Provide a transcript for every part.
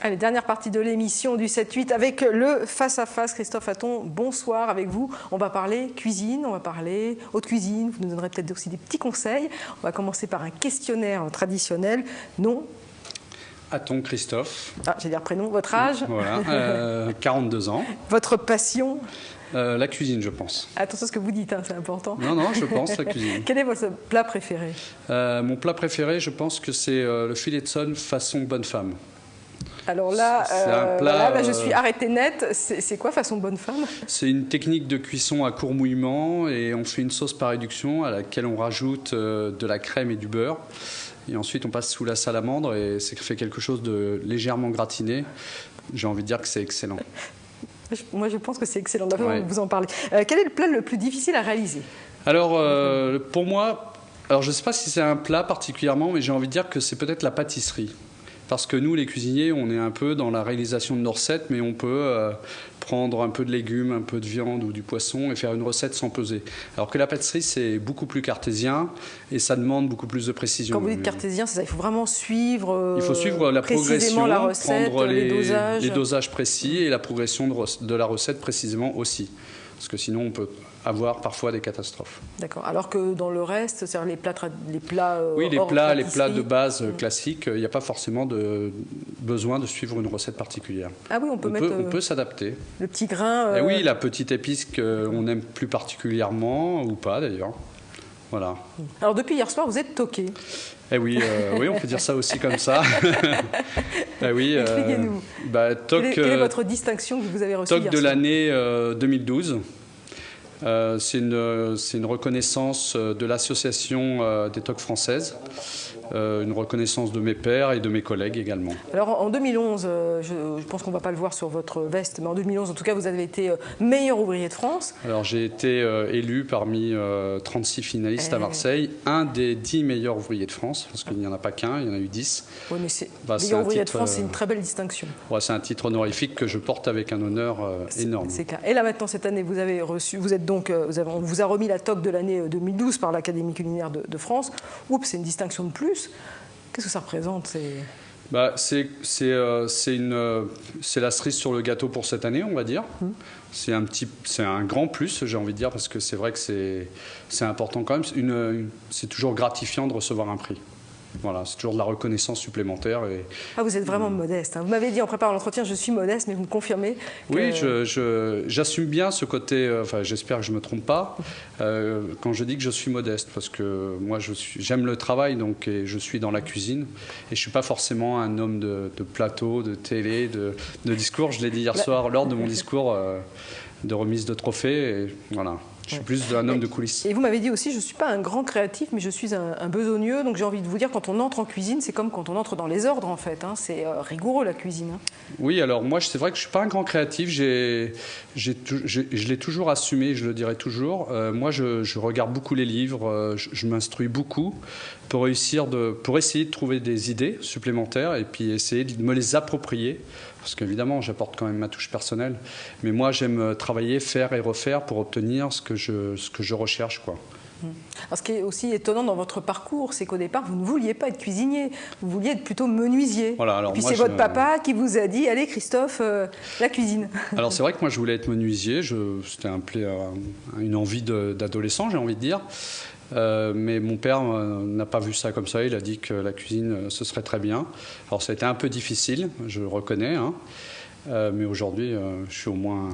Allez, dernière partie de l'émission du 7-8 avec le face-à-face. Christophe Hatton, bonsoir avec vous. On va parler cuisine, on va parler haute cuisine. Vous nous donnerez peut-être aussi des petits conseils. On va commencer par un questionnaire traditionnel. Nom? Hatton Christophe. Ah, j'allais dire prénom. Votre âge? Voilà, 42 ans. Votre passion? La cuisine, je pense. Attention à ce que vous dites, hein, c'est important. Non, je pense la cuisine. Quel est votre plat préféré? Mon plat préféré, je pense que c'est le filet de saune façon bonne femme. Alors là, un plat, là, je suis arrêtée net. C'est quoi façon bonne femme? C'est une technique de cuisson à court mouillement et on fait une sauce par réduction à laquelle on rajoute de la crème et du beurre. Et ensuite, on passe sous la salamandre et ça fait quelque chose de légèrement gratiné. J'ai envie de dire que c'est excellent. Moi, je pense que c'est excellent. Ouais. Vous en parlez. Quel est le plat le plus difficile à réaliser? Alors, pour moi, je ne sais pas si c'est un plat particulièrement, mais j'ai envie de dire que c'est peut-être la pâtisserie. Parce que nous, les cuisiniers, on est un peu dans la réalisation de nos recettes, mais on peut prendre un peu de légumes, un peu de viande ou du poisson et faire une recette sans peser. Alors que la pâtisserie, c'est beaucoup plus cartésien et ça demande beaucoup plus de précision. Quand vous dites cartésien, c'est ça, il faut vraiment suivre, il faut suivre la progression, la recette, prendre les dosages précis et la progression de la recette précisément aussi. Parce que sinon, on peut avoir parfois des catastrophes. D'accord. Alors que dans le reste, c'est-à-dire les plats oui, les plats de base classiques, il n'y a pas forcément besoin de suivre une recette particulière. Ah oui, on peut s'adapter. Le petit grain. Et oui, la petite épice qu'on aime plus particulièrement ou pas d'ailleurs. Voilà. Alors depuis hier soir, vous êtes toqué. Eh oui, on peut dire ça aussi comme ça. Oui, expliquez-nous. Quelle est votre distinction que vous avez reçue hier soir? TOC de l'année 2012. C'est une reconnaissance de l'association des TOC françaises, une reconnaissance de mes pairs et de mes collègues également. Alors en 2011, je pense qu'on ne va pas le voir sur votre veste, mais en 2011 en tout cas vous avez été meilleur ouvrier de France. Alors j'ai été élu parmi 36 finalistes à Marseille, un des 10 meilleurs ouvriers de France, parce qu'il n'y en a pas qu'un, il y en a eu 10. Oui, mais meilleur ouvrier de France, c'est une très belle distinction. Ouais, c'est un titre honorifique que je porte avec un honneur énorme. C'est clair. Et là maintenant cette année vous avez reçu, on vous a remis la TOC de l'année 2012 par l'Académie culinaire de France. Oups, c'est une distinction de plus. Qu'est-ce que ça représente? C'est la cerise sur le gâteau pour cette année, on va dire. C'est un grand plus, j'ai envie de dire, parce que c'est vrai que c'est important quand même. C'est toujours gratifiant de recevoir un prix. Voilà, c'est toujours de la reconnaissance supplémentaire. Ah, vous êtes vraiment modeste. Hein. Vous m'avez dit en préparant l'entretien, je suis modeste, mais vous me confirmez que... Oui, j'assume bien ce côté, j'espère que je ne me trompe pas, quand je dis que je suis modeste, parce que moi j'aime le travail, donc, et je suis dans la cuisine, et je ne suis pas forcément un homme de plateau, de télé, de discours. Je l'ai dit hier soir lors de mon discours de remise de trophée, et voilà. Je suis plus un homme de coulisses. Et vous m'avez dit aussi, je ne suis pas un grand créatif, mais je suis un besogneux. Donc j'ai envie de vous dire, quand on entre en cuisine, c'est comme quand on entre dans les ordres, en fait. Hein. C'est rigoureux, la cuisine. Hein. Oui, alors moi, c'est vrai que je ne suis pas un grand créatif. Je l'ai toujours assumé, je le dirai toujours. Moi, je regarde beaucoup les livres, je m'instruis beaucoup pour essayer de trouver des idées supplémentaires et puis essayer de me les approprier. Parce qu'évidemment, j'apporte quand même ma touche personnelle. Mais moi, j'aime travailler, faire et refaire pour obtenir ce que je recherche, quoi. Alors, ce qui est aussi étonnant dans votre parcours, c'est qu'au départ, vous ne vouliez pas être cuisinier, vous vouliez être plutôt menuisier. Voilà, alors puis c'est votre papa qui vous a dit, allez Christophe, la cuisine. Alors c'est vrai que moi je voulais être menuisier, c'était une envie d'adolescent, j'ai envie de dire. Mais mon père n'a pas vu ça comme ça, il a dit que la cuisine, ce serait très bien. Alors ça a été un peu difficile, je le reconnais, hein. Mais aujourd'hui, je suis au moins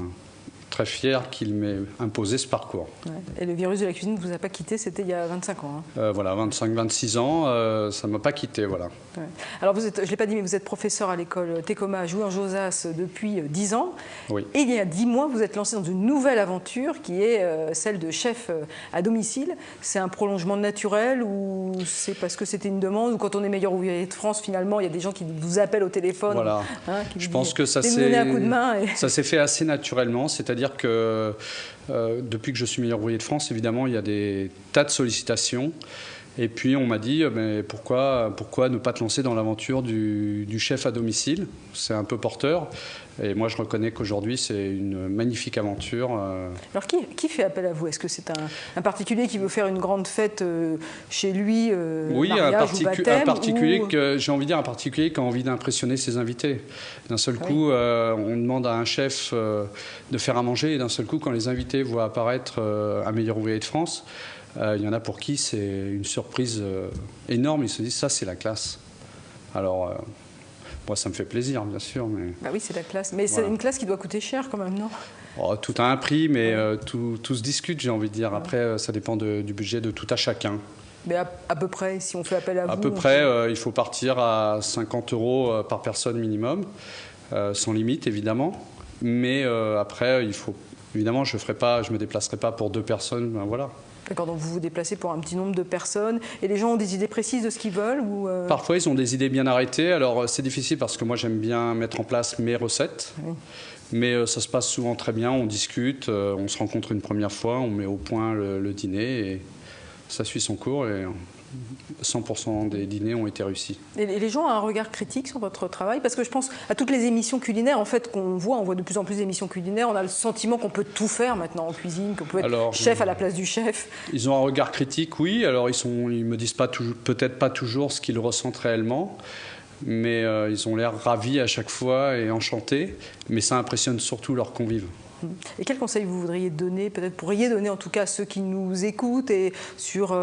très fier qu'il m'ait imposé ce parcours. Ouais. Et le virus de la cuisine ne vous a pas quitté, c'était il y a 25 ans. Hein. Voilà, 25-26 ans, ça ne m'a pas quitté, voilà. Ouais. Alors, je ne l'ai pas dit, mais vous êtes professeur à l'école Tecoma à Jouy-en-Josas depuis 10 ans. Oui. Et il y a 10 mois, vous êtes lancé dans une nouvelle aventure qui est celle de chef à domicile. C'est un prolongement naturel ou c'est parce que c'était une demande ou quand on est meilleur ouvrier de France, finalement, il y a des gens qui vous appellent au téléphone. Voilà. Hein, je pense que ça s'est fait assez naturellement, c'est-à-dire que depuis que je suis meilleur ouvrier de France, évidemment, il y a des tas de sollicitations. Et puis on m'a dit, mais pourquoi ne pas te lancer dans l'aventure du chef à domicile? C'est un peu porteur. Et moi, je reconnais qu'aujourd'hui, c'est une magnifique aventure. Alors, qui fait appel à vous? Est-ce que c'est un particulier qui veut faire une grande fête chez lui, oui, mariage ou baptême, un particulier ou... j'ai envie de dire un particulier qui a envie d'impressionner ses invités. D'un seul coup, on demande à un chef de faire à manger, et d'un seul coup, quand les invités voient apparaître un meilleur ouvrier de France, il y en a pour qui c'est une surprise énorme. Ils se disent, ça, c'est la classe. Alors... moi, ça me fait plaisir, bien sûr. Mais... bah oui, c'est la classe. Mais c'est une classe qui doit coûter cher quand même, non? Oh, tout a un prix, mais tout se discute, j'ai envie de dire. Après, ça dépend du budget de tout à chacun. Mais à peu près, si on fait appel à vous... À peu près, il faut partir à 50 € par personne minimum, sans limite, évidemment. Mais après, il faut... évidemment, je ne me déplacerai pas pour 2 personnes, ben voilà. D'accord, donc vous vous déplacez pour un petit nombre de personnes et les gens ont des idées précises de ce qu'ils veulent ou Parfois, ils ont des idées bien arrêtées. Alors, c'est difficile parce que moi, j'aime bien mettre en place mes recettes. Oui. Mais ça se passe souvent très bien. On discute, on se rencontre une première fois, on met au point le dîner et ça suit son cours. Et 100% des dîners ont été réussis. Et les gens ont un regard critique sur votre travail? Parce que je pense à toutes les émissions culinaires en fait, qu'on voit, on voit de plus en plus d'émissions culinaires, on a le sentiment qu'on peut tout faire maintenant en cuisine, qu'on peut être chef à la place du chef. Ils ont un regard critique, oui. Alors ils me disent peut-être pas toujours ce qu'ils ressentent réellement, mais ils ont l'air ravis à chaque fois et enchantés. Mais ça impressionne surtout leurs convives. Et quel conseil vous voudriez donner, peut-être pourriez donner en tout cas à ceux qui nous écoutent et sur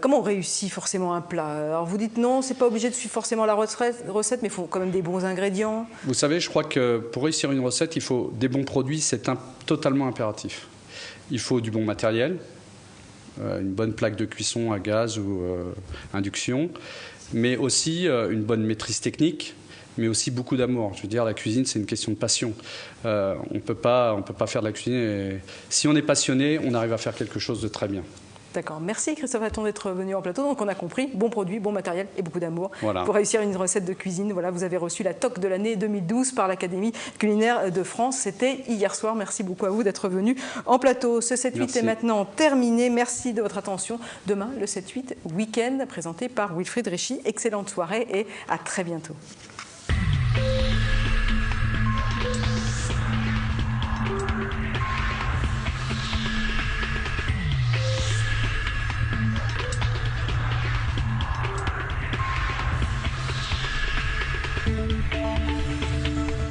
comment on réussit forcément un plat? Alors vous dites non, c'est pas obligé de suivre forcément la recette, mais il faut quand même des bons ingrédients. Vous savez, je crois que pour réussir une recette, il faut des bons produits, c'est totalement impératif. Il faut du bon matériel, une bonne plaque de cuisson à gaz ou induction, mais aussi une bonne maîtrise technique, mais aussi beaucoup d'amour. Je veux dire, la cuisine, c'est une question de passion. On peut pas faire de la cuisine. Et si on est passionné, on arrive à faire quelque chose de très bien. D'accord. Merci Christophe Hatton d'être venu en plateau. Donc on a compris, bon produit, bon matériel et beaucoup d'amour. Voilà. Pour réussir une recette de cuisine, voilà, vous avez reçu la TOC de l'année 2012 par l'Académie culinaire de France. C'était hier soir. Merci beaucoup à vous d'être venu en plateau. Ce 7-8 est maintenant terminé. Merci de votre attention. Demain, le 7-8 week-end présenté par Wilfried Réchy. Excellente soirée et à très bientôt.